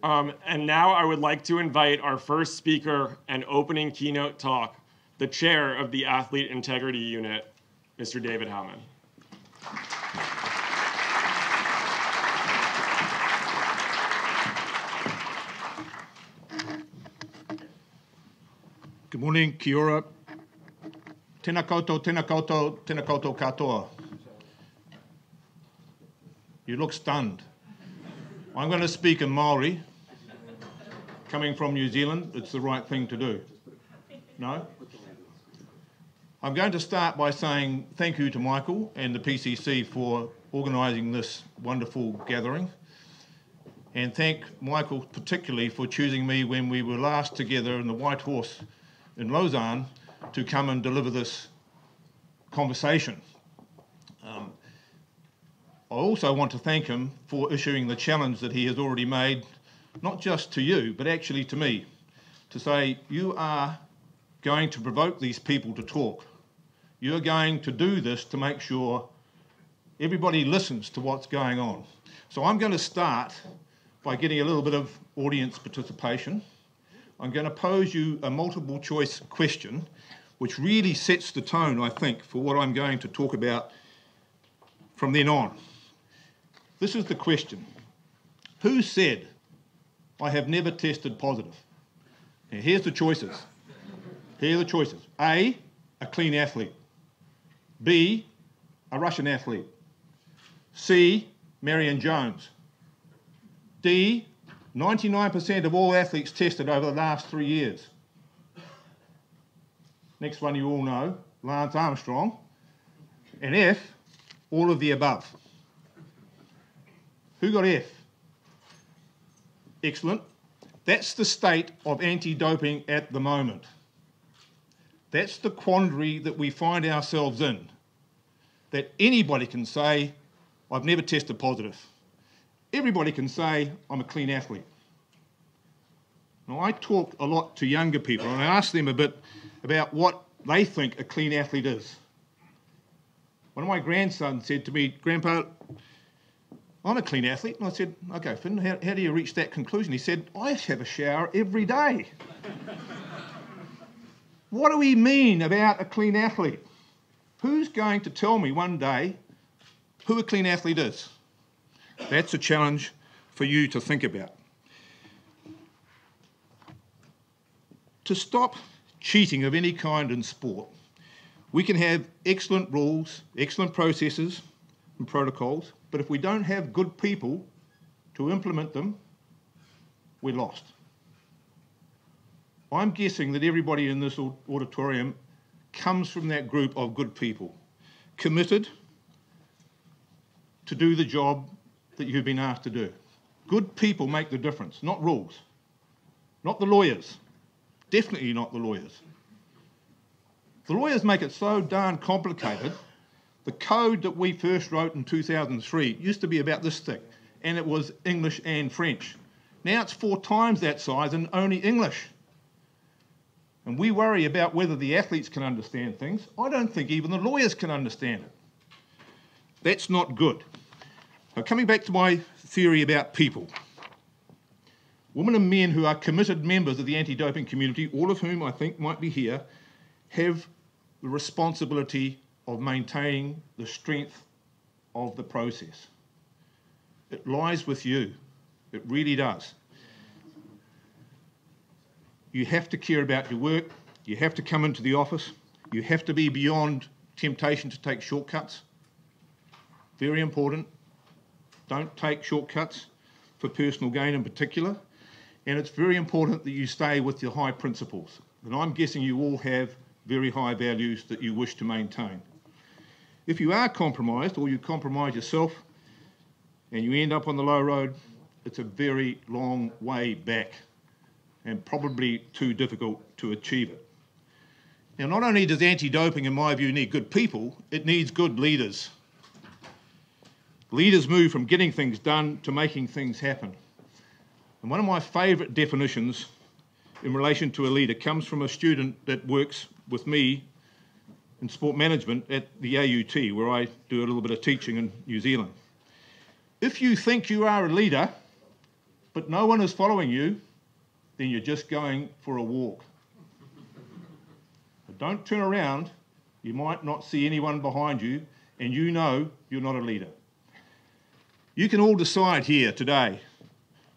And now I would like to invite our first speaker and opening keynote talk, the chair of the Athlete Integrity Unit, Mr. David Howman. Good morning, kia ora. Tēnā koutou, tēnā koutou, tēnā koutou katoa. You look stunned. I'm going to speak in Māori. Coming from New Zealand, it's the right thing to do. No? I'm going to start by saying thank you to Michael and the PCC for organising this wonderful gathering. And thank Michael particularly for choosing me when we were last together in the White Horse in Lausanne to come and deliver this conversation. I also want to thank him for issuing the challenge that he has already made, not just to you, but actually to me, to say you are going to provoke these people to talk. You're going to do this to make sure everybody listens to what's going on. So I'm going to start by getting a little bit of audience participation. I'm going to pose you a multiple choice question, which really sets the tone, I think, for what I'm going to talk about from then on. This is the question. Who said, I have never tested positive? Now, here's the choices. Here are the choices. A clean athlete. B, a Russian athlete. C, Marion Jones. D, 99% of all athletes tested over the last 3 years. Next one you all know, Lance Armstrong. And F, all of the above. Who got F? Excellent. That's the state of anti-doping at the moment. That's the quandary that we find ourselves in. That anybody can say, I've never tested positive. Everybody can say, I'm a clean athlete. Now, I talk a lot to younger people and I ask them a bit about what they think a clean athlete is. One of my grandsons said to me, Grandpa, I'm a clean athlete. And I said, okay, Finn, how do you reach that conclusion? He said, I have a shower every day. What do we mean about a clean athlete? Who's going to tell me one day who a clean athlete is? That's a challenge for you to think about. To stop cheating of any kind in sport, we can have excellent rules, excellent processes and protocols, but if we don't have good people to implement them, we're lost. I'm guessing that everybody in this auditorium comes from that group of good people, committed to do the job that you've been asked to do. Good people make the difference, not rules, not the lawyers, definitely not the lawyers. The lawyers make it so darn complicated. The code that we first wrote in 2003 used to be about this thick, and it was English and French. Now it's 4 times that size and only English. And we worry about whether the athletes can understand things. I don't think even the lawyers can understand it. That's not good. Now, coming back to my theory about people. Women and men who are committed members of the anti-doping community, all of whom I think might be here, have the responsibility of maintaining the strength of the process. It lies with you. It really does. You have to care about your work. You have to come into the office. You have to be beyond temptation to take shortcuts. Very important. Don't take shortcuts for personal gain in particular. And it's very important that you stay with your high principles. And I'm guessing you all have very high values that you wish to maintain. If you are compromised, or you compromise yourself, and you end up on the low road, it's a very long way back, and probably too difficult to achieve it. Now, not only does anti-doping, in my view, need good people, it needs good leaders. Leaders move from getting things done to making things happen. And one of my favourite definitions in relation to a leader comes from a student that works with me in sport management at the AUT, where I do a little bit of teaching in New Zealand. If you think you are a leader, but no one is following you, then you're just going for a walk. But don't turn around, you might not see anyone behind you, and you know you're not a leader. You can all decide here today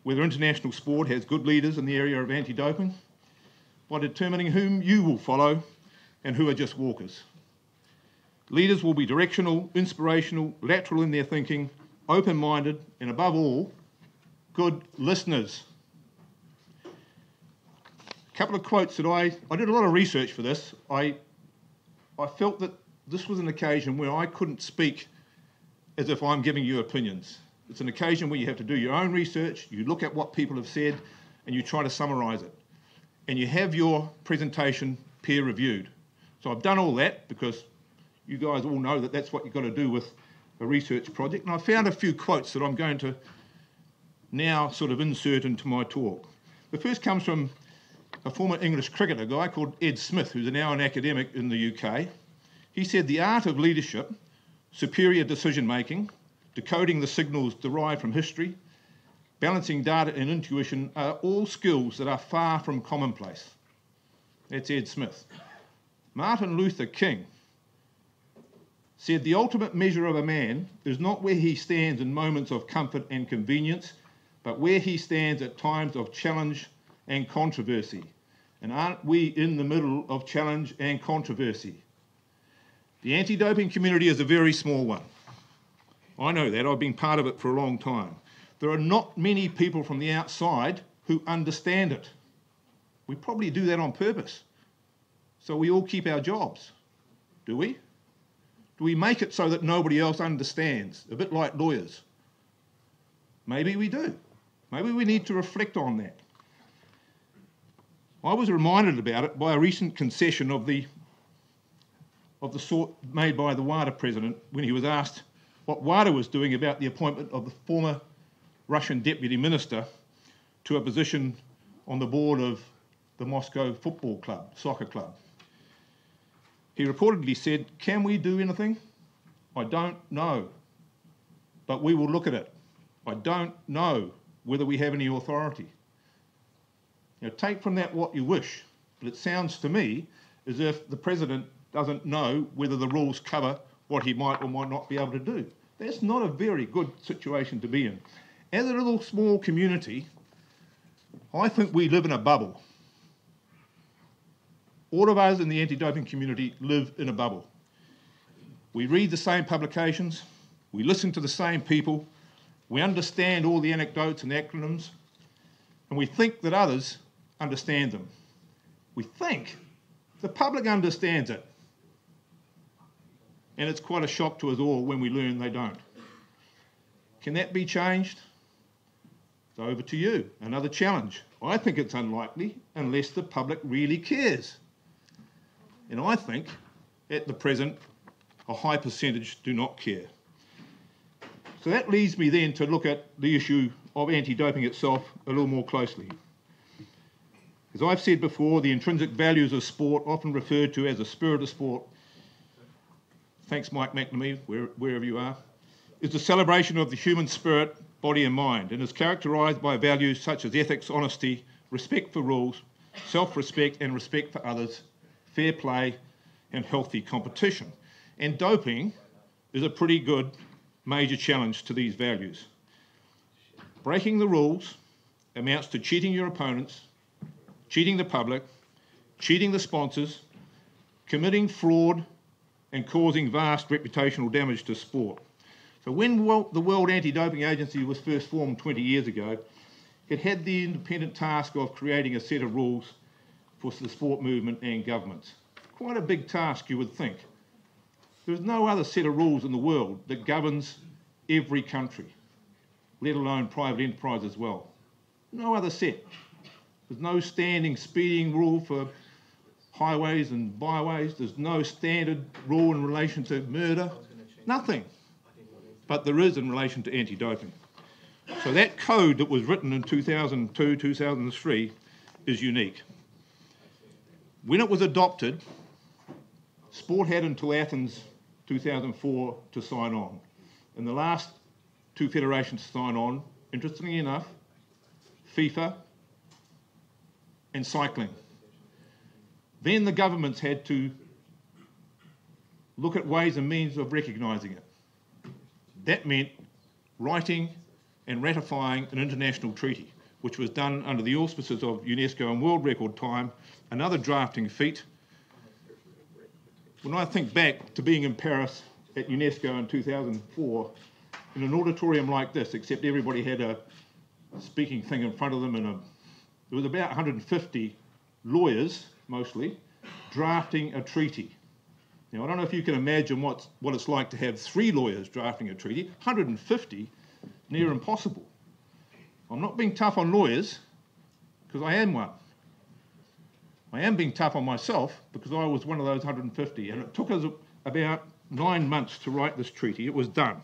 whether international sport has good leaders in the area of anti-doping by determining whom you will follow and who are just walkers. Leaders will be directional, inspirational, lateral in their thinking, open-minded, and above all, good listeners. A couple of quotes that I did a lot of research for this. I felt that this was an occasion where I couldn't speak as if I'm giving you opinions. It's an occasion where you have to do your own research, you look at what people have said, and you try to summarise it. And you have your presentation peer-reviewed. So I've done all that because you guys all know that that's what you've got to do with a research project. And I found a few quotes that I'm going to now sort of insert into my talk. The first comes from a former English cricketer, a guy called Ed Smith, who's now an academic in the UK. He said, "The art of leadership, superior decision-making, decoding the signals derived from history, balancing data and intuition are all skills that are far from commonplace." That's Ed Smith. Martin Luther King said, "The ultimate measure of a man is not where he stands in moments of comfort and convenience, but where he stands at times of challenge and controversy. And aren't we in the middle of challenge and controversy?" The anti-doping community is a very small one. I know that. I've been part of it for a long time. There are not many people from the outside who understand it. We probably do that on purpose. So we all keep our jobs. Do we? Do we make it so that nobody else understands? A bit like lawyers. Maybe we do. Maybe we need to reflect on that. I was reminded about it by a recent concession of the sort made by the WADA president when he was asked what WADA was doing about the appointment of the former Russian deputy minister to a position on the board of the Moscow football club, soccer club. He reportedly said, "Can we do anything? I don't know, but we will look at it. I don't know whether we have any authority." Now, take from that what you wish, but it sounds to me as if the president doesn't know whether the rules cover what he might or might not be able to do. That's not a very good situation to be in. As a little small community, I think we live in a bubble. All of us in the anti-doping community live in a bubble. We read the same publications, we listen to the same people, we understand all the anecdotes and acronyms, and we think that others understand them. We think the public understands it. And it's quite a shock to us all when we learn they don't. Can that be changed? It's over to you. Another challenge. I think it's unlikely unless the public really cares. And I think, at the present, a high percentage do not care. So that leads me then to look at the issue of anti-doping itself a little more closely. As I've said before, the intrinsic values of sport, often referred to as the spirit of sport, thanks Mike McNamee, wherever you are, is the celebration of the human spirit, body and mind, and is characterised by values such as ethics, honesty, respect for rules, self-respect and respect for others, fair play and healthy competition. And doping is a pretty good major challenge to these values. Breaking the rules amounts to cheating your opponents, cheating the public, cheating the sponsors, committing fraud and causing vast reputational damage to sport. So when the World Anti-Doping Agency was first formed 20 years ago, it had the independent task of creating a set of rules for the sport movement and governments. Quite a big task, you would think. There's no other set of rules in the world that governs every country, let alone private enterprise as well. No other set. There's no standing speeding rule for highways and byways. There's no standard rule in relation to murder. Nothing. But there is in relation to anti-doping. So that code that was written in 2002, 2003 is unique. When it was adopted, sport had until Athens 2004 to sign on. And the last two federations to sign on, interestingly enough, FIFA, and cycling. Then the governments had to look at ways and means of recognising it. That meant writing and ratifying an international treaty, which was done under the auspices of UNESCO in world record time, another drafting feat. When I think back to being in Paris at UNESCO in 2004, in an auditorium like this, except everybody had a speaking thing in front of them, and there was about 150 lawyers, mostly, drafting a treaty. Now, I don't know if you can imagine what it's like to have 3 lawyers drafting a treaty. 150, near impossible. I'm not being tough on lawyers, because I am one. I am being tough on myself, because I was one of those 150, and it took us about 9 months to write this treaty. It was done.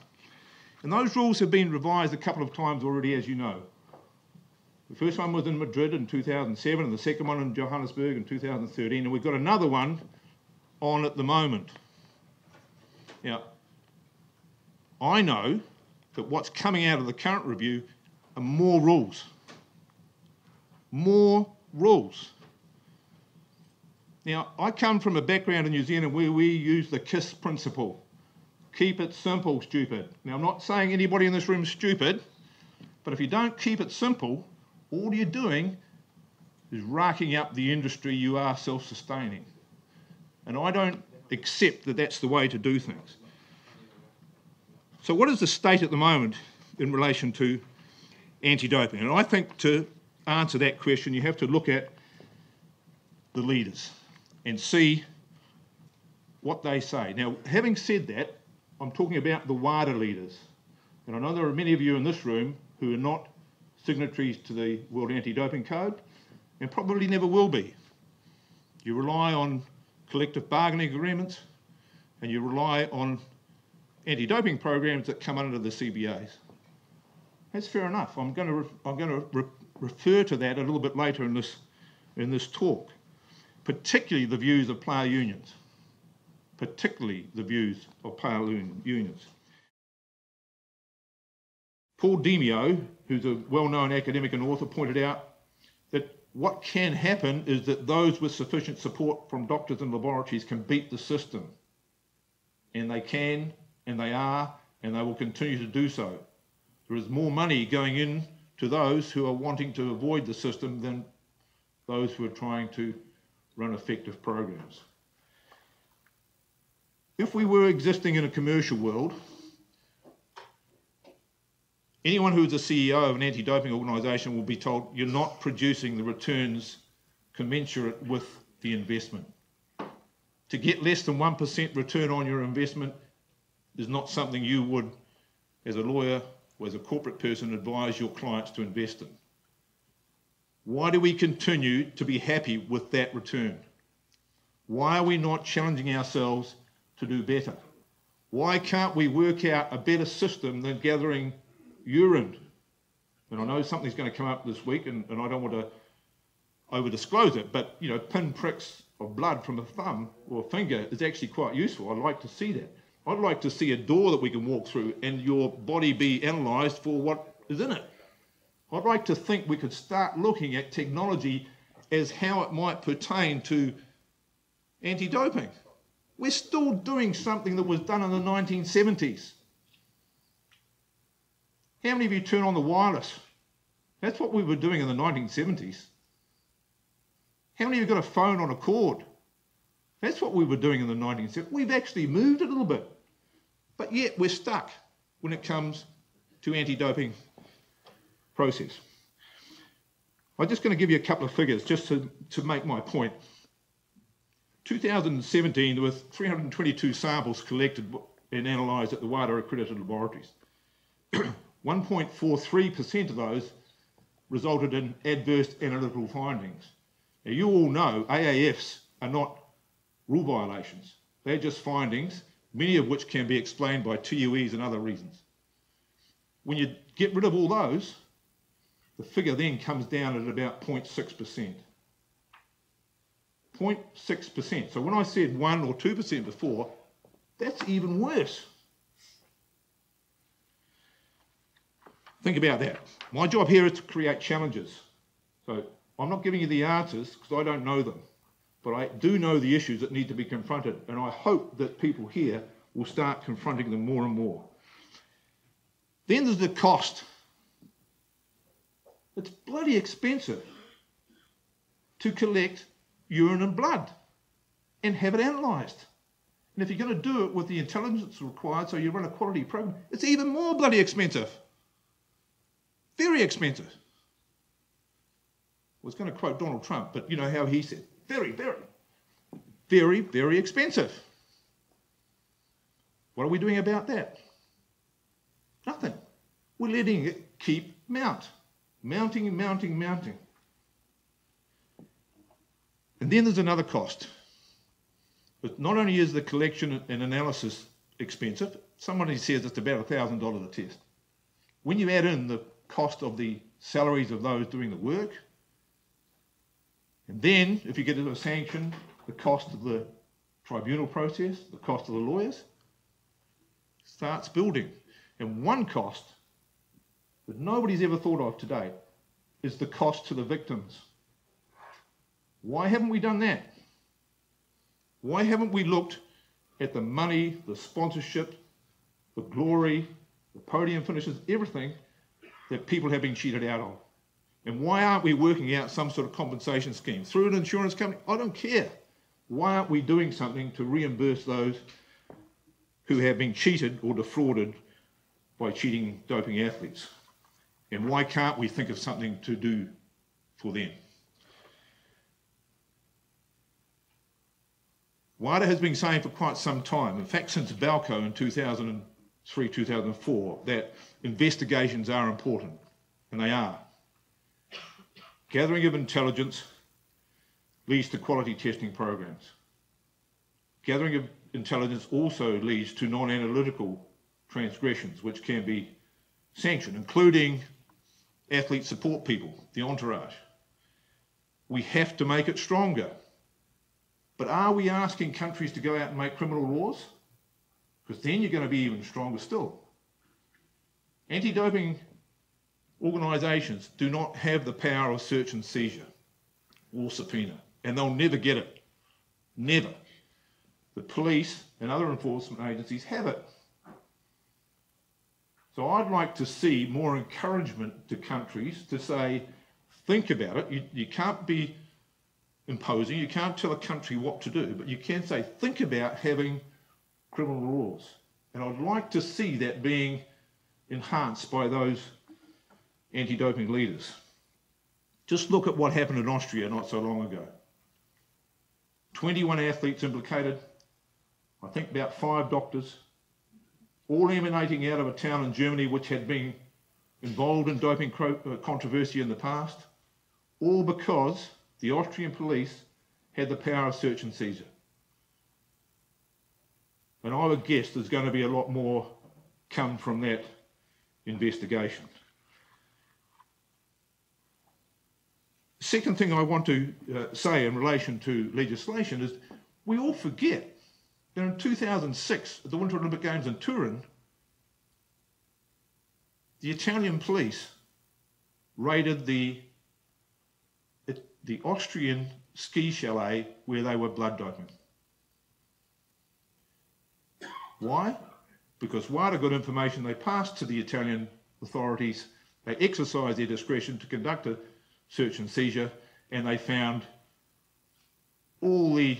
And those rules have been revised a couple of times already, as you know. The first one was in Madrid in 2007, and the second one in Johannesburg in 2013, and we've got another one on at the moment. Now, I know that what's coming out of the current review are more rules. More rules. Now, I come from a background in New Zealand where we use the KISS principle. Keep it simple, stupid. Now, I'm not saying anybody in this room is stupid, but if you don't keep it simple, all you're doing is racking up the industry you are self-sustaining. And I don't accept that that's the way to do things. So what is the state at the moment in relation to anti-doping? And I think to answer that question, you have to look at the leaders and see what they say. Now, having said that, I'm talking about the WADA leaders. And I know there are many of you in this room who are not signatories to the World Anti-Doping Code and probably never will be. You rely on collective bargaining agreements and you rely on anti-doping programs that come under the CBAs. That's fair enough. I'm going to refer to that a little bit later in this talk, particularly the views of player unions. Particularly the views of player unions. Paul Demio, who's a well-known academic and author, pointed out that what can happen is that those with sufficient support from doctors and laboratories can beat the system. And they can, and they are, and they will continue to do so. There is more money going in to those who are wanting to avoid the system than those who are trying to run effective programs. If we were existing in a commercial world, anyone who is a CEO of an anti-doping organisation will be told you're not producing the returns commensurate with the investment. To get less than 1% return on your investment is not something you would, as a lawyer or as a corporate person, advise your clients to invest in. Why do we continue to be happy with that return? Why are we not challenging ourselves to do better? Why can't we work out a better system than gathering urine? And I know something's going to come up this week, and I don't want to over-disclose it, but you know, pinpricks of blood from a thumb or a finger is actually quite useful. I'd like to see that. I'd like to see a door that we can walk through and your body be analysed for what is in it. I'd like to think we could start looking at technology as how it might pertain to anti-doping. We're still doing something that was done in the 1970s. How many of you turn on the wireless? That's what we were doing in the 1970s. How many of you got a phone on a cord? That's what we were doing in the 1970s. We've actually moved a little bit, but yet we're stuck when it comes to anti-doping process. I'm just going to give you a couple of figures just to make my point. 2017, there were 322 samples collected and analysed at the WADA accredited laboratories. 1.43% of those resulted in adverse analytical findings. Now, you all know AAFs are not rule violations. They're just findings, many of which can be explained by TUEs and other reasons. When you get rid of all those, the figure then comes down at about 0.6%. 0.6%. So when I said 1 or 2% before, that's even worse. Think about that. My job here is to create challenges. So I'm not giving you the answers because I don't know them, but I do know the issues that need to be confronted, and I hope that people here will start confronting them more and more. Then there's the cost. It's bloody expensive to collect urine and blood and have it analysed. And if you're going to do it with the intelligence required, so you run a quality program, it's even more bloody expensive. Very expensive. I was going to quote Donald Trump, but you know how he said, very, very expensive. What are we doing about that? Nothing. We're letting it keep mounting. And then there's another cost. But not only is the collection and analysis expensive, somebody says it's about $1,000 a test. When you add in the cost of the salaries of those doing the work, and then if you get into a sanction, the cost of the tribunal process, the cost of the lawyers, starts building. And one cost that nobody's ever thought of today is the cost to the victims. Why haven't we done that? Why haven't we looked at the money, the sponsorship, the glory, the podium finishes, everything that people have been cheated out of? And why aren't we working out some sort of compensation scheme through an insurance company? I don't care. Why aren't we doing something to reimburse those who have been cheated or defrauded by cheating doping athletes? And why can't we think of something to do for them? WADA has been saying for quite some time, in fact since Balco in 2003, 2004, that investigations are important, and they are. Gathering of intelligence leads to quality testing programs. Gathering of intelligence also leads to non-analytical transgressions, which can be sanctioned, including athlete support people, the entourage. We have to make it stronger. But are we asking countries to go out and make criminal laws? Because then you're going to be even stronger still. Anti-doping organisations do not have the power of search and seizure or subpoena, and they'll never get it. Never. The police and other enforcement agencies have it. So I'd like to see more encouragement to countries to say, think about it. You can't be imposing, you can't tell a country what to do, but you can say, think about having criminal laws. And I'd like to see that being enhanced by those anti-doping leaders. Just look at what happened in Austria not so long ago. 21 athletes implicated, I think about 5 doctors, all emanating out of a town in Germany which had been involved in doping controversy in the past, all because the Austrian police had the power of search and seizure. And I would guess there's going to be a lot more come from that investigation. Second thing I want to say in relation to legislation is we all forget that in 2006, at the Winter Olympic Games in Turin, the Italian police raided the Austrian ski chalet where they were blood doping. Why? Because WADA got information they passed to the Italian authorities, they exercised their discretion to conduct a search and seizure, and they found all the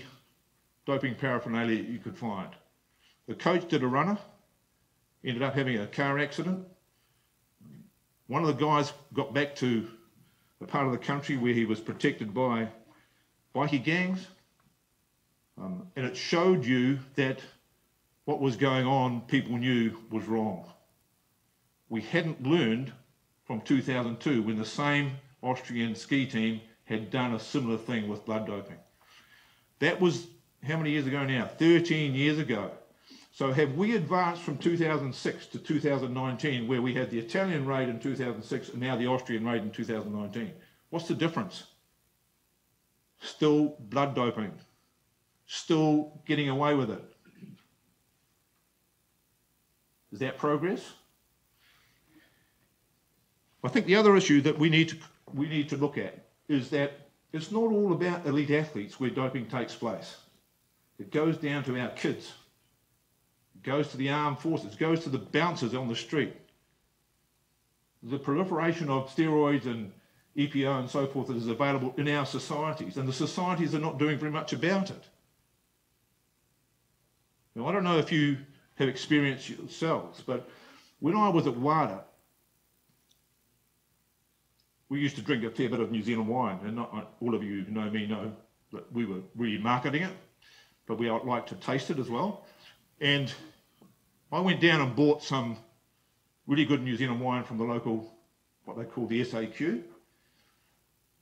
doping paraphernalia you could find. The coach did a runner, ended up having a car accident. One of the guys got back to the part of the country where he was protected by bikie gangs, and it showed you that what was going on, people knew was wrong. We hadn't learned from 2002 when the same Austrian ski team had done a similar thing with blood doping. That was how many years ago now? 13 years ago. So have we advanced from 2006 to 2019, where we had the Italian raid in 2006 and now the Austrian raid in 2019? What's the difference? Still blood doping. Still getting away with it. Is that progress? I think the other issue that we need to look at is that it's not all about elite athletes where doping takes place. It goes down to our kids. It goes to the armed forces. It goes to the bouncers on the street. The proliferation of steroids and EPO and so forth that is available in our societies, and the societies are not doing very much about it. Now, I don't know if you have experienced yourselves, but when I was at WADA, we used to drink a fair bit of New Zealand wine, and not all of you who know me know that we were really marketing it, but we like to taste it as well. And I went down and bought some really good New Zealand wine from the local, what they call the SAQ,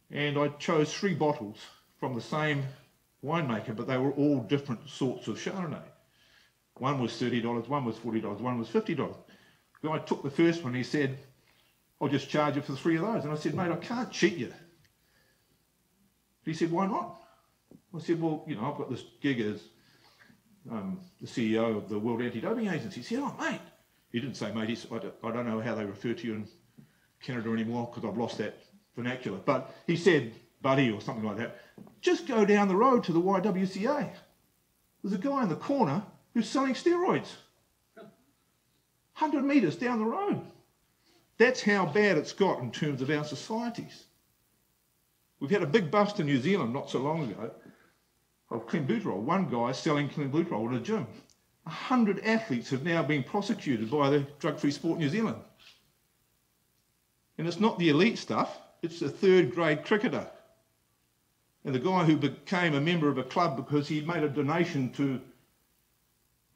and I chose 3 bottles from the same winemaker, but they were all different sorts of Chardonnay. One was $30, one was $40, one was $50. The guy took the first one, he said, I'll just charge you for 3 of those. And I said, mate, I can't cheat you. He said, why not? I said, well, you know, I've got this gig as the CEO of the World Anti-Doping Agency. He said, oh, mate. He didn't say, mate, I don't know how they refer to you in Canada anymore because I've lost that vernacular. But he said, buddy, or something like that, just go down the road to the YWCA. There's a guy in the corner who's selling steroids. 100 metres down the road. That's how bad it's got in terms of our societies. We've had a big bust in New Zealand not so long ago of clenbuterol. One guy selling clenbuterol at a gym. 100 athletes have now been prosecuted by the Drug-Free Sport New Zealand. And it's not the elite stuff, it's the 3rd grade cricketer. And the guy who became a member of a club because he made a donation to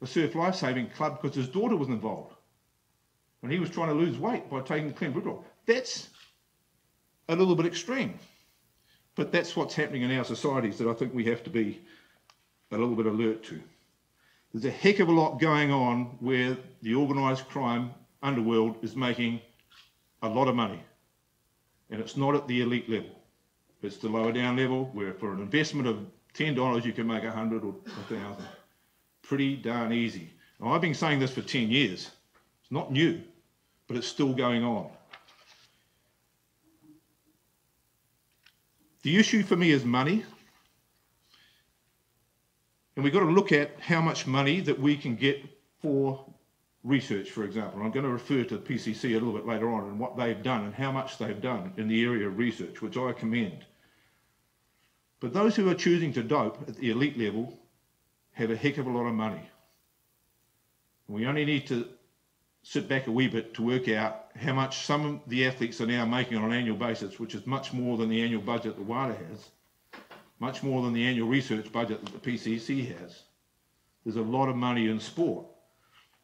a surf lifesaving club because his daughter was involved. And he was trying to lose weight by taking clenbuterol. That's a little bit extreme. But that's what's happening in our societies that I think we have to be a little bit alert to. There's a heck of a lot going on where the organised crime underworld is making a lot of money. And it's not at the elite level. It's the lower down level where for an investment of $10 you can make 100 or 1,000. Pretty darn easy. Now, I've been saying this for 10 years. It's not new, but it's still going on. The issue for me is money. And we've got to look at how much money that we can get for research, for example. I'm going to refer to PCC a little bit later on and what they've done and how much they've done in the area of research, which I commend. But those who are choosing to dope at the elite level have a heck of a lot of money. We only need to sit back a wee bit to work out how much some of the athletes are now making on an annual basis, which is much more than the annual budget that WADA has, much more than the annual research budget that the PCC has. There's a lot of money in sport.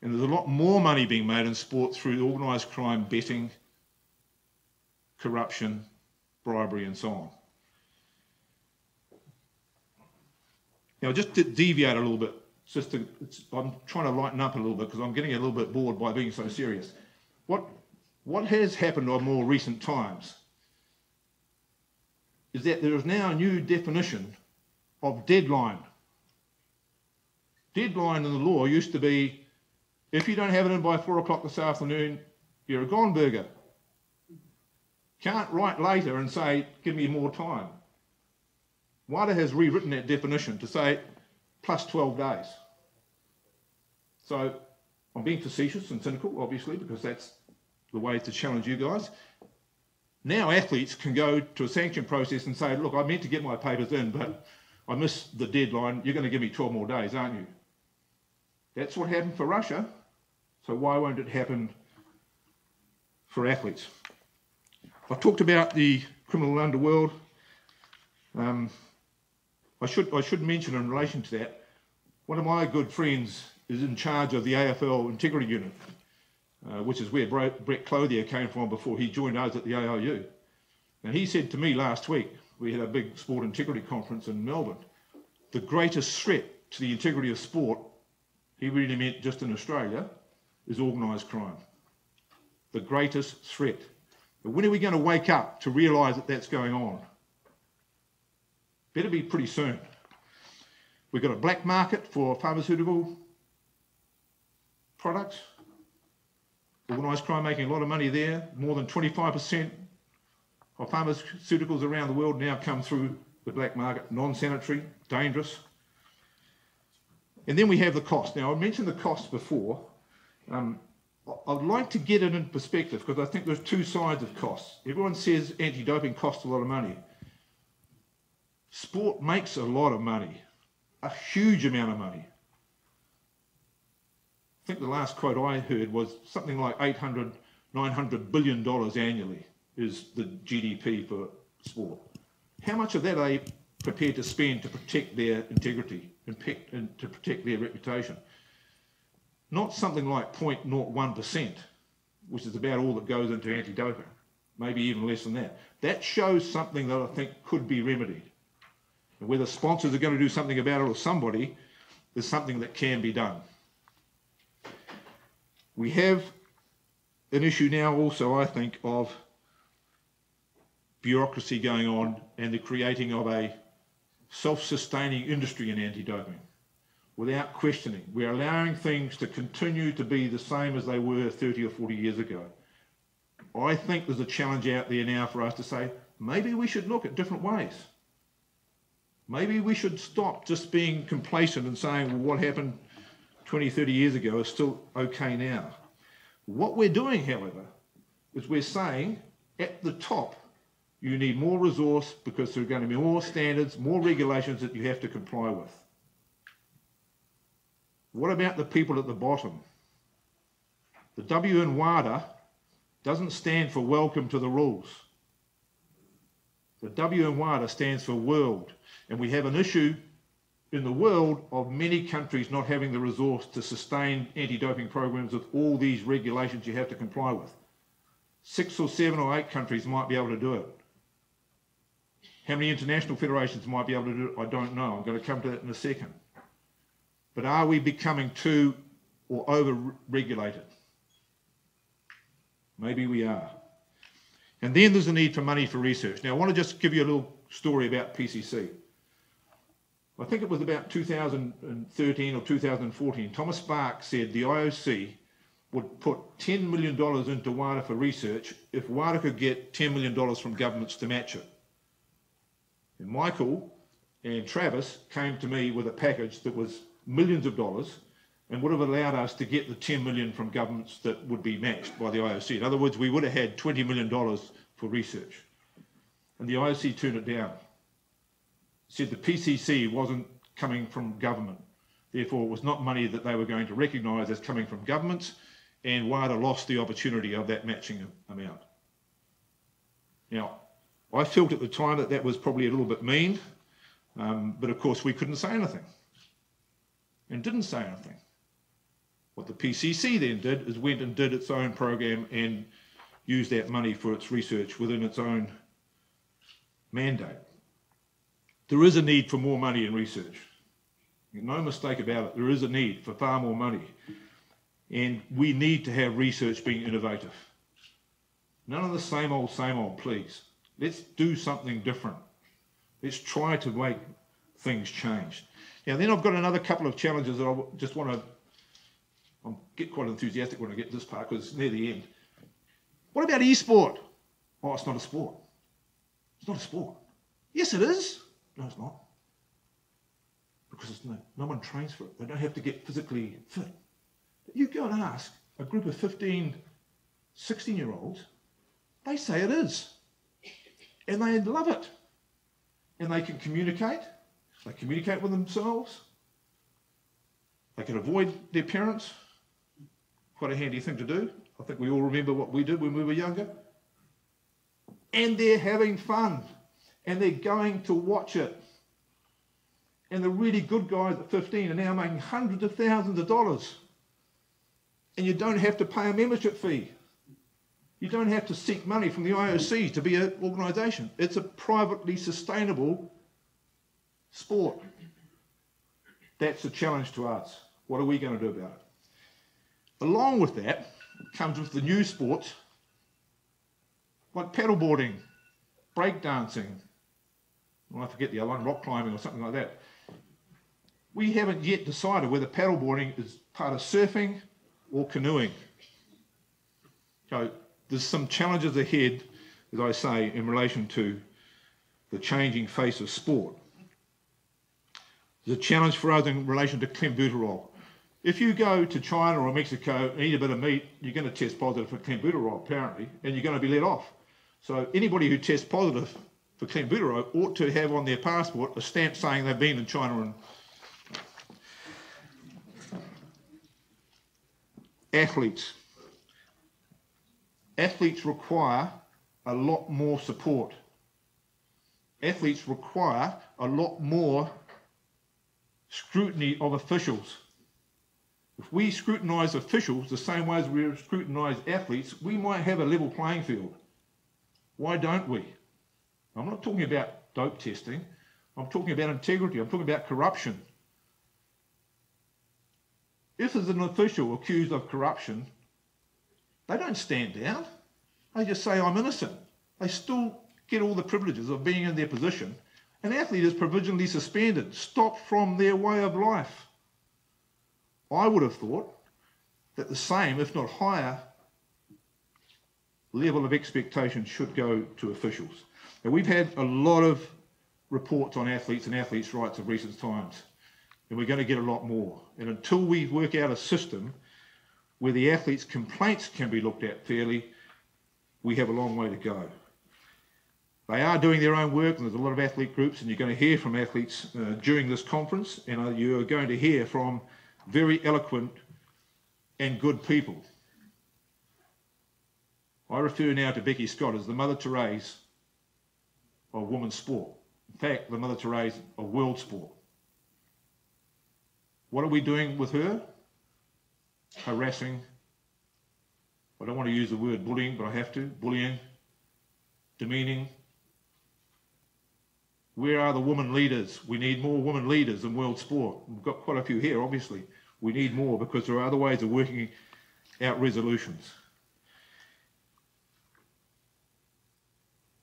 And there's a lot more money being made in sport through organised crime, betting, corruption, bribery and so on. Now, just to deviate a little bit, I'm trying to lighten up a little bit because I'm getting a little bit bored by being so serious. What has happened on more recent times is that there is now a new definition of deadline. Deadline in the law used to be, if you don't have it in by 4 o'clock this afternoon, you're a gone burger. Can't write later and say, give me more time. WADA has rewritten that definition to say plus 12 days. So I'm being facetious and cynical, obviously, because that's the way to challenge you guys. Now athletes can go to a sanction process and say, look, I meant to get my papers in, but I missed the deadline. You're going to give me 12 more days, aren't you? That's what happened for Russia. So why won't it happen for athletes? I've talked about the criminal underworld. I should mention in relation to that, one of my good friends is in charge of the AFL Integrity Unit, which is where Brett Clothier came from before he joined us at the AIU. And he said to me last week, we had a big sport integrity conference in Melbourne, the greatest threat to the integrity of sport, he really meant just in Australia, is organised crime. The greatest threat. But when are we going to wake up to realise that that's going on? Better be pretty soon. We've got a black market for pharmaceutical products. organised crime making a lot of money there. More than 25% of pharmaceuticals around the world now come through the black market, non-sanitary, dangerous. And then we have the cost. Now, I mentioned the cost before. I'd like to get it in perspective because I think there's two sides of costs. Everyone says anti-doping costs a lot of money. Sport makes a lot of money, a huge amount of money. I think the last quote I heard was something like $800, $900 billion annually is the GDP for sport. How much of that are they prepared to spend to protect their integrity and to protect their reputation? Not something like 0.01%, which is about all that goes into anti-doping, maybe even less than that. That shows something that I think could be remedied. And whether sponsors are going to do something about it or somebody, there's something that can be done. We have an issue now also, I think, of bureaucracy going on and the creating of a self-sustaining industry in anti-doping. Without questioning, we're allowing things to continue to be the same as they were 30 or 40 years ago. I think there's a challenge out there now for us to say, maybe we should look at different ways. Maybe we should stop just being complacent and saying, well, what happened 20, 30 years ago is still okay now. What we're doing, however, is we're saying at the top, you need more resource because there are going to be more standards, more regulations that you have to comply with. What about the people at the bottom? The W in WADA doesn't stand for welcome to the rules. The W in WADA stands for world. And we have an issue in the world of many countries not having the resource to sustain anti-doping programs with all these regulations you have to comply with. 6 or 7 or 8 countries might be able to do it. How many international federations might be able to do it? I don't know. I'm going to come to that in a second. But are we becoming too or over-regulated? Maybe we are. And then there's a need for money for research. Now, I want to just give you a little story about PCC. I think it was about 2013 or 2014. Thomas Sparks said the IOC would put $10 million into WADA for research if WADA could get $10 million from governments to match it. And Michael and Travis came to me with a package that was millions of dollars and would have allowed us to get the 10 million from governments that would be matched by the IOC. In other words, we would have had $20 million for research. And the IOC turned it down. Said the PCC wasn't coming from government. Therefore, it was not money that they were going to recognise as coming from governments, and WADA lost the opportunity of that matching amount. Now, I felt at the time that that was probably a little bit mean, but of course we couldn't say anything and didn't say anything. What the PCC then did is went and did its own program and used that money for its research within its own mandate. There is a need for more money in research. No mistake about it, there is a need for far more money. And we need to have research being innovative. None of the same old, please. Let's do something different. Let's try to make things change. Now then I've got another couple of challenges that I just want to, I'll get quite enthusiastic when I get to this part because it's near the end. What about e-sport? Oh, it's not a sport. It's not a sport. Yes, it is. No, it's not. Because it's no one trains for it. They don't have to get physically fit. But you go and ask a group of 15, 16-year-olds, they say it is. And they love it. And they can communicate. They communicate with themselves. They can avoid their parents. Quite a handy thing to do. I think we all remember what we did when we were younger. And they're having fun. And they're going to watch it. And the really good guys at 15 are now making hundreds of thousands of dollars. And you don't have to pay a membership fee. You don't have to seek money from the IOC to be an organisation. It's a privately sustainable sport. That's a challenge to us. What are we going to do about it? Along with that comes with the new sports like paddleboarding, breakdancing, well, I forget the other one, rock climbing or something like that. We haven't yet decided whether paddleboarding is part of surfing or canoeing. So there's some challenges ahead, as I say, in relation to the changing face of sport. There's a challenge for us in relation to clenbuterol. If you go to China or Mexico and eat a bit of meat, you're going to test positive for clenbuterol, apparently, and you're going to be let off. So anybody who tests positive for clenbuterol ought to have on their passport a stamp saying they've been in China. And athletes. Athletes require a lot more support. Athletes require a lot more scrutiny of officials. If we scrutinise officials the same way as we scrutinise athletes, we might have a level playing field. Why don't we? I'm not talking about dope testing. I'm talking about integrity. I'm talking about corruption. If there's an official accused of corruption, they don't stand down. They just say, I'm innocent. They still get all the privileges of being in their position. An athlete is provisionally suspended, stopped from their way of life. I would have thought that the same, if not higher, level of expectation should go to officials. Now, we've had a lot of reports on athletes and athletes' rights of recent times, and we're going to get a lot more. And until we work out a system where the athletes' complaints can be looked at fairly, we have a long way to go. They are doing their own work, and there's a lot of athlete groups, and you're going to hear from athletes during this conference, and you are going to hear from very eloquent and good people. I refer now to Becky Scott as the Mother Teresa of women's sport. In fact, the Mother Teresa of world sport. What are we doing with her? Harassing. I don't want to use the word bullying, but I have to. Bullying, demeaning. Where are the women leaders? We need more women leaders in world sport. We've got quite a few here, obviously. We need more because there are other ways of working out resolutions.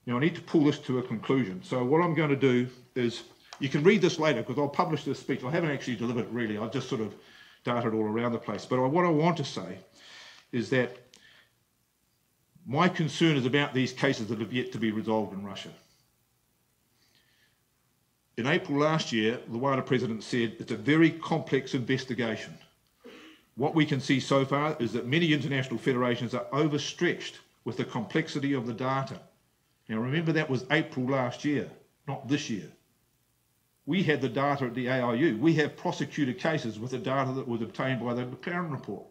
Now I need to pull this to a conclusion. So what I'm going to do is, you can read this later because I'll publish this speech. I haven't actually delivered it really. I've just sort of darted all around the place. But what I want to say is that my concern is about these cases that have yet to be resolved in Russia. In April last year, the WADA president said it's a very complex investigation. What we can see so far is that many international federations are overstretched with the complexity of the data. Now remember, that was April last year, not this year. We had the data at the AIU. We have prosecuted cases with the data that was obtained by the McLaren report.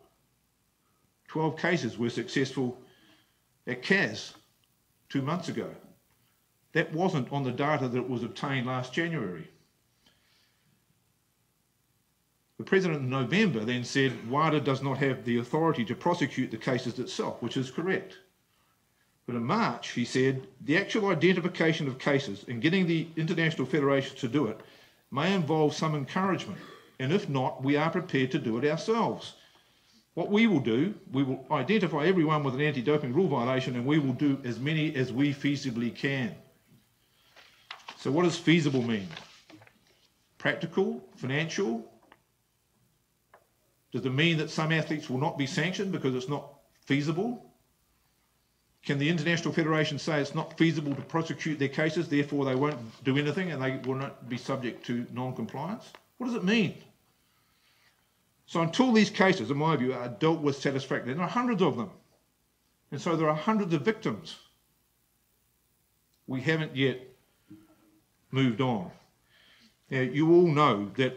12 cases were successful at CAS 2 months ago. That wasn't on the data that was obtained last January. The President in November then said WADA does not have the authority to prosecute the cases itself, which is correct. But in March, he said, the actual identification of cases and getting the international federations to do it may involve some encouragement. And if not, we are prepared to do it ourselves. What we will do, we will identify everyone with an anti-doping rule violation, and we will do as many as we feasibly can. So what does feasible mean? Practical? Financial? Does it mean that some athletes will not be sanctioned because it's not feasible? Can the International Federation say it's not feasible to prosecute their cases, therefore they won't do anything and they will not be subject to non-compliance? What does it mean? So until these cases, in my view, are dealt with satisfactorily, there are hundreds of them. And so there are hundreds of victims. We haven't yet moved on. Now, you all know that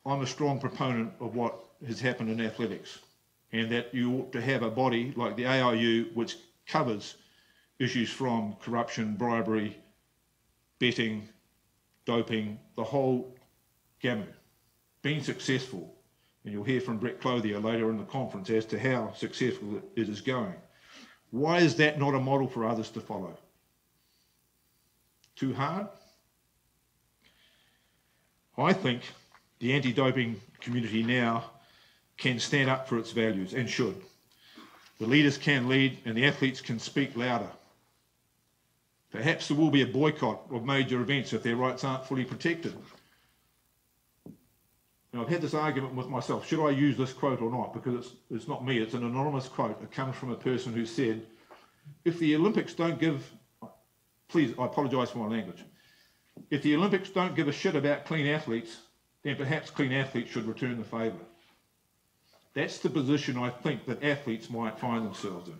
I'm a strong proponent of what has happened in athletics, and that you ought to have a body like the AIU which covers issues from corruption, bribery, betting, doping, the whole gamut. Being successful, and you'll hear from Brett Clothier later in the conference as to how successful it is going. Why is that not a model for others to follow? Too hard? I think the anti-doping community now can stand up for its values, and should. The leaders can lead and the athletes can speak louder. Perhaps there will be a boycott of major events if their rights aren't fully protected. Now, I've had this argument with myself, should I use this quote or not? Because it's not me, it's an anonymous quote. It comes from a person who said, if the Olympics don't give, please, I apologise for my language. If the Olympics don't give a shit about clean athletes, then perhaps clean athletes should return the favour. That's the position I think that athletes might find themselves in.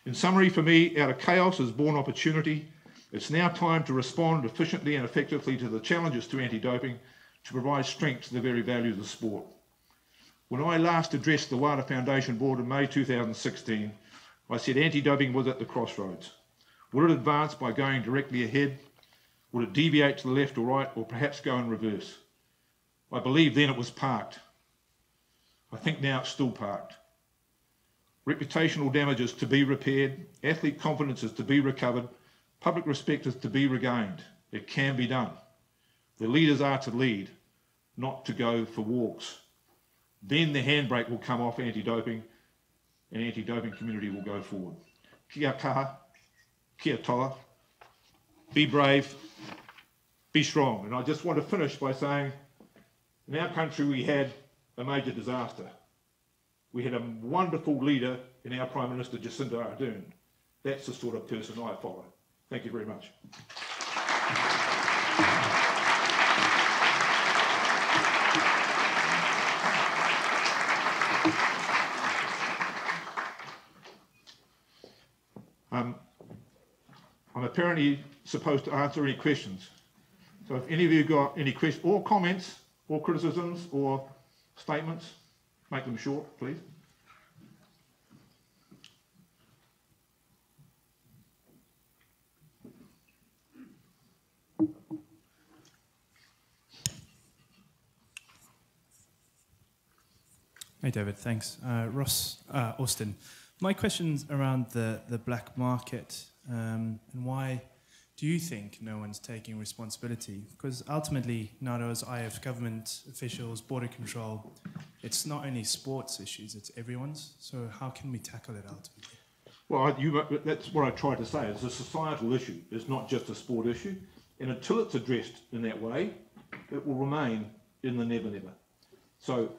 In summary, for me, out of chaos is born opportunity. It's now time to respond efficiently and effectively to the challenges to anti-doping, to provide strength to the very values of sport. When I last addressed the WADA Foundation Board in May 2016, I said anti-doping was at the crossroads. Would it advance by going directly ahead? Would it deviate to the left or right, or perhaps go in reverse? I believe then it was parked. I think now it's still parked. Reputational damage is to be repaired, athlete confidence is to be recovered, public respect is to be regained. It can be done. The leaders are to lead, not to go for walks. Then the handbrake will come off anti-doping, and anti-doping community will go forward. Kia kaha, kia toa, be brave, be strong. And I just want to finish by saying, in our country we had a major disaster. We had a wonderful leader in our Prime Minister, Jacinda Ardern. That's the sort of person I follow. Thank you very much. I'm apparently supposed to answer any questions. So if any of you got any questions or comments or criticisms or statements, make them short, please. Hey David, thanks. Ross Austin. My question's around the black market and why do you think no one's taking responsibility? Because ultimately, NATO's IF government officials, border control, it's not only sports issues, it's everyone's. So how can we tackle it ultimately? Well, that's what I tried to say. It's a societal issue. It's not just a sport issue. And until it's addressed in that way, it will remain in the never, never. So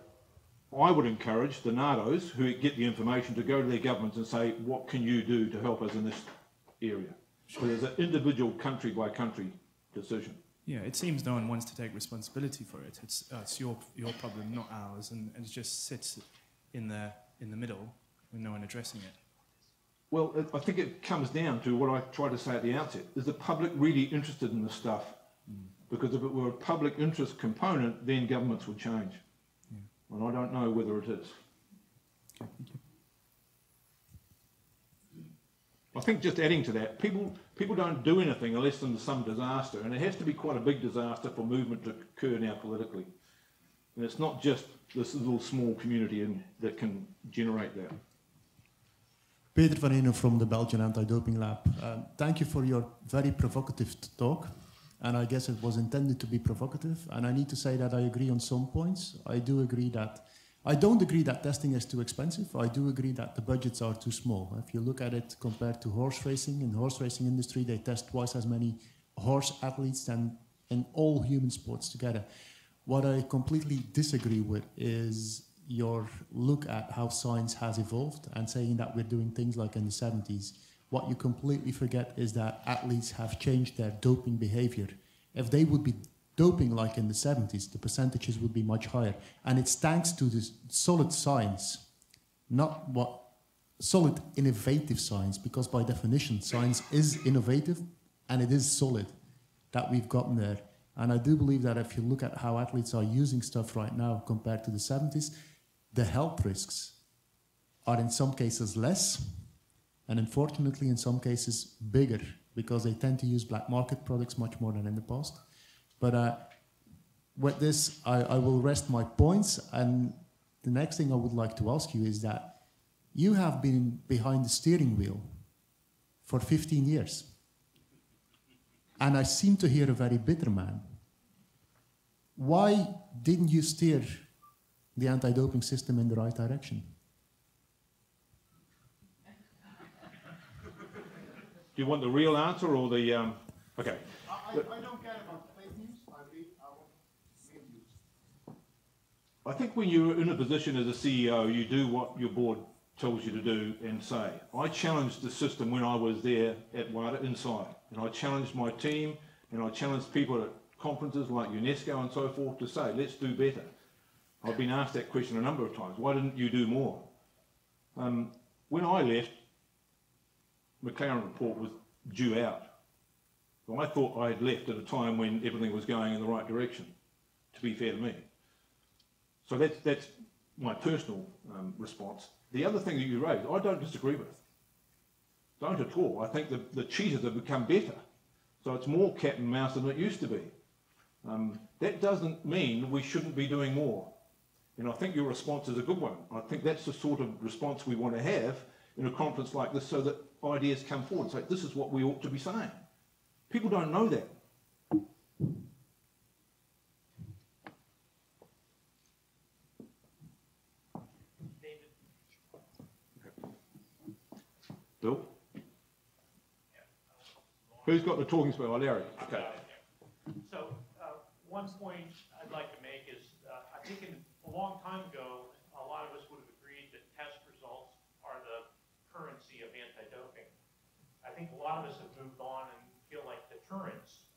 I would encourage the NATOs who get the information to go to their governments and say, what can you do to help us in this area? So there's an individual country by country decision. Yeah, it seems no one wants to take responsibility for it. It's your problem, not ours, and it just sits in the middle with no one addressing it. Well, I think it comes down to what I tried to say at the outset. Is the public really interested in this stuff? Because if it were a public interest component, then governments would change. Yeah. And I don't know whether it is. Okay, thank you. I think just adding to that, people don't do anything unless there's some disaster, and it has to be quite a big disaster for movement to occur now politically. And it's not just this little small community that can generate that. Peter van Enen from the Belgian Anti-Doping Lab. Thank you for your very provocative talk, and I guess it was intended to be provocative, and I need to say that I agree on some points. I don't agree that testing is too expensive. I do agree that the budgets are too small. If you look at it compared to horse racing, in the horse racing industry, they test twice as many horse athletes than in all human sports together. What I completely disagree with is your look at how science has evolved and saying that we're doing things like in the 70s. What you completely forget is that athletes have changed their doping behavior. If they would be doping like in the 70s, the percentages would be much higher. And it's thanks to this solid science, not what solid innovative science, because by definition, science is innovative and it is solid that we've gotten there. And I do believe that if you look at how athletes are using stuff right now compared to the 70s, the health risks are in some cases less, and unfortunately in some cases bigger, because they tend to use black market products much more than in the past. But with this, I will rest my points, and the next thing I would like to ask you is that you have been behind the steering wheel for 15 years, and I seem to hear a very bitter man. Why didn't you steer the anti-doping system in the right direction? Do you want the real answer or the... okay. I don't care about fake news. I want real news. I think when you're in a position as a CEO, you do what your board tells you to do and say. I challenged the system when I was there at WADA inside, and I challenged my team, and I challenged people at conferences like UNESCO and so forth to say, let's do better. I've been asked that question a number of times. Why didn't you do more? When I left, McLaren report was due out. So I thought I had left at a time when everything was going in the right direction, to be fair to me. So that's my personal response. The other thing that you raised, I don't disagree with. Don't at all. I think the cheaters have become better. So it's more cat and mouse than it used to be. That doesn't mean we shouldn't be doing more. And I think your response is a good one. I think that's the sort of response we want to have in a conference like this so that ideas come forward. Say, this is what we ought to be saying. People don't know that. David. Bill? Who's got the talking space? Oh, Larry. Okay. So one point I'd like to make is I think a long time ago, a lot of us would have agreed that test results are the currency of anti-doping. I think a lot of us have moved on and feel like deterrence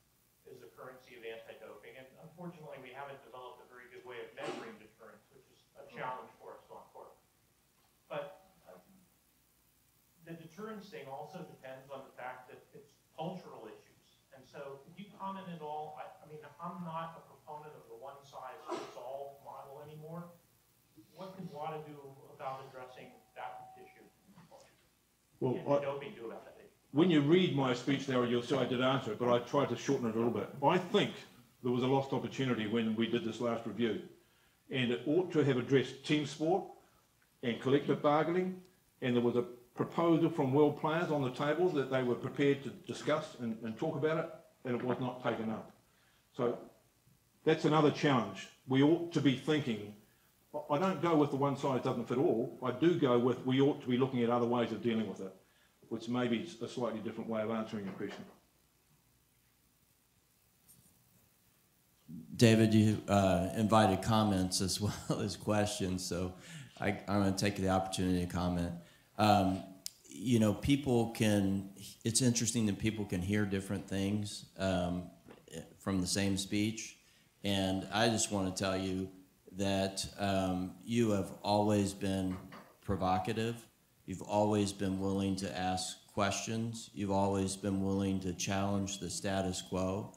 is the currency of anti-doping. And unfortunately, we haven't developed a very good way of measuring deterrence, which is a challenge for us going forward. But the deterrence thing also depends on the fact that it's cultural issues. And so could you comment at all? I mean, I'm not a proponent of the one-size-fits-all model anymore. What can WADA do about addressing that issue? Well, What can doping do about that issue? when you read my speech, Larry, you'll see I did answer it, but I tried to shorten it a little bit. I think there was a lost opportunity when we did this last review, and it ought to have addressed team sport and collective bargaining, and there was a proposal from world players on the table that they were prepared to discuss and talk about it, and it was not taken up. So that's another challenge. We ought to be thinking, I don't go with the one size doesn't fit all, I do go with we ought to be looking at other ways of dealing with it, which may be a slightly different way of answering your question. David, you invited comments as well as questions, so I'm going to take the opportunity to comment. You know, it's interesting that people can hear different things from the same speech, and I just want to tell you that you have always been provocative. You've always been willing to ask questions. You've always been willing to challenge the status quo.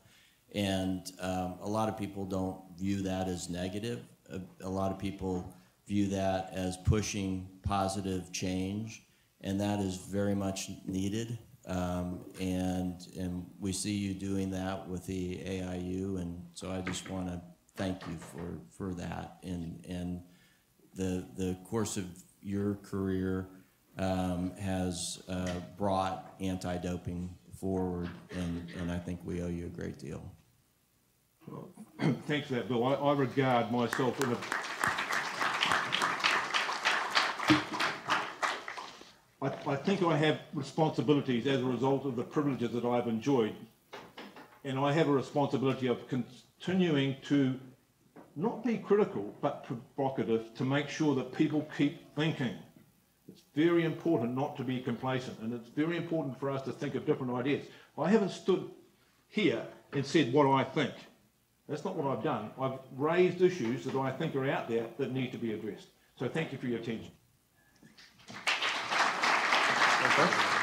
And a lot of people don't view that as negative. A lot of people view that as pushing positive change, and that is very much needed. And we see you doing that with the AIU, and so I just want to thank you for that. And the course of your career has brought anti-doping forward, and I think we owe you a great deal. Well, thanks for that, Bill. I regard myself in a... I think I have responsibilities as a result of the privileges that I've enjoyed, and I have a responsibility of continuing to not be critical but provocative to make sure that people keep thinking. It's very important not to be complacent, and it's very important for us to think of different ideas. I haven't stood here and said what I think. That's not what I've done. I've raised issues that I think are out there that need to be addressed. So thank you for your attention. Okay.